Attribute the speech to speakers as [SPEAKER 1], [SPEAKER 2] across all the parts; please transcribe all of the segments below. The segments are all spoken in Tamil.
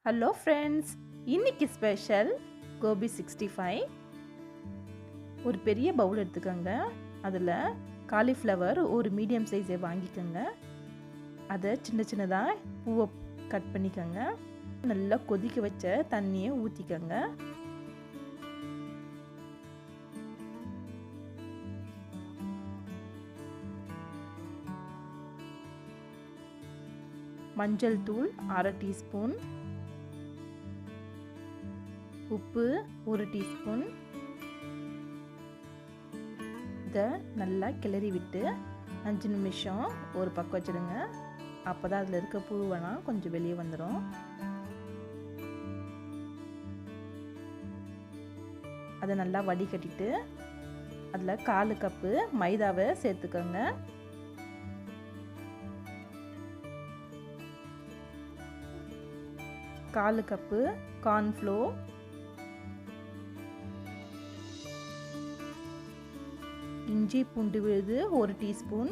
[SPEAKER 1] ஹலோ ஃப்ரெண்ட்ஸ், இன்னைக்கு ஸ்பெஷல் கோபி 65. ஒரு பெரிய பவுல் எடுத்துக்கோங்க. அதில் காலிஃப்ளவர் ஒரு மீடியம் சைஸை வாங்கிக்கோங்க. அதை சின்ன சின்னதாக பூவை கட் பண்ணிக்கோங்க. நல்லா கொதிக்க வச்ச தண்ணியை ஊற்றிக்கோங்க. மஞ்சள் தூள் 1/2 டீஸ்பூன், உப்பு 1 டீஸ்பூன். இதை நல்லா கிளறி விட்டு 5 நிமிஷம் ஒரு பக்கம் வச்சுடுங்க. அப்போ தான் அதில் இருக்க புழுவெல்லாம் கொஞ்சம் வெளியே வந்துடும். அதை நல்லா வடிகட்டிட்டு அதில் 1/4 கப்பு மைதாவை சேர்த்துக்கோங்க. கால் கப்பு கார்ன்ஃப்ளோர், இஞ்சி பூண்டு விழுது 1 டீஸ்பூன்,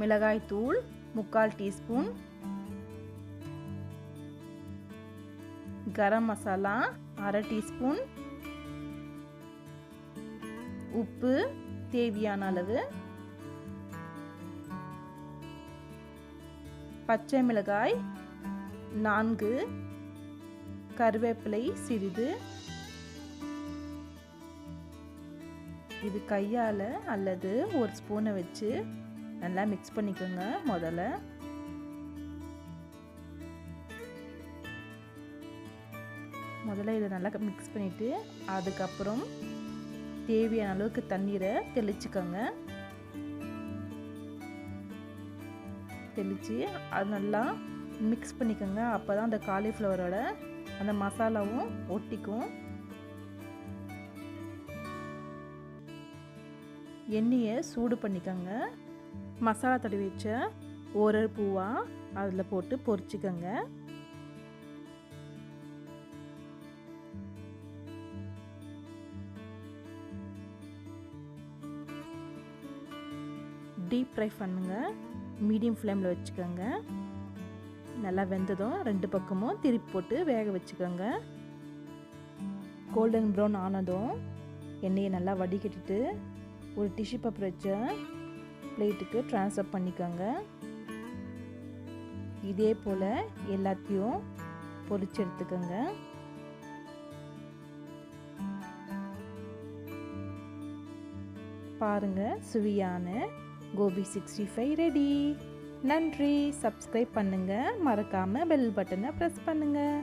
[SPEAKER 1] மிளகாய் தூள் 3/4 டீஸ்பூன், கரம் மசாலா 1/2 டீஸ்பூன், உப்பு தேவையான அளவு, பச்சை மிளகாய் 4, கருவேப்பிலை சிறிது. இது கையால் அல்லது ஒரு ஸ்பூனை வச்சு நல்லா மிக்ஸ் பண்ணிக்கோங்க. முதல்ல இதை நல்லா மிக்ஸ் பண்ணிவிட்டு அதுக்கப்புறம் தேவையான அளவுக்கு தண்ணீரை தெளிச்சுக்கோங்க. தெளித்து அது நல்லா மிக்ஸ் பண்ணிக்கோங்க. அப்போ தான் அந்த காலிஃப்ளவரோட அந்த மசாலாவும் ஒட்டிக்கும். எண்ணெயை சூடு பண்ணிக்கோங்க. மசாலா தடவி வச்ச ஒரு பூவாக அதில் போட்டு பொரிச்சிக்கோங்க. டீப் ஃப்ரை பண்ணுங்க. மீடியம் ஃப்ளேமில் வச்சுக்கோங்க. நல்லா வெந்ததும் 2 பக்கமும் திருப்பி போட்டு வேக வச்சுக்கோங்க. கோல்டன் ப்ரௌன் ஆனதும் எண்ணெயை நல்லா வடிகட்டிட்டு ஒரு டிஷ்யூ பேப்பர் வச்ச பிளேட்டுக்கு ட்ரான்ஸ்ஃபர் பண்ணிக்கோங்க. இதே போல் எல்லாத்தையும் பொரிச்சு எடுத்துக்கோங்க. பாருங்கள், சுவையான கோபி 65 ரெடி. நன்றி. சப்ஸ்கிரைப் பண்ணுங்கள். மறக்காமல் பெல் பட்டனை ப்ரெஸ் பண்ணுங்கள்.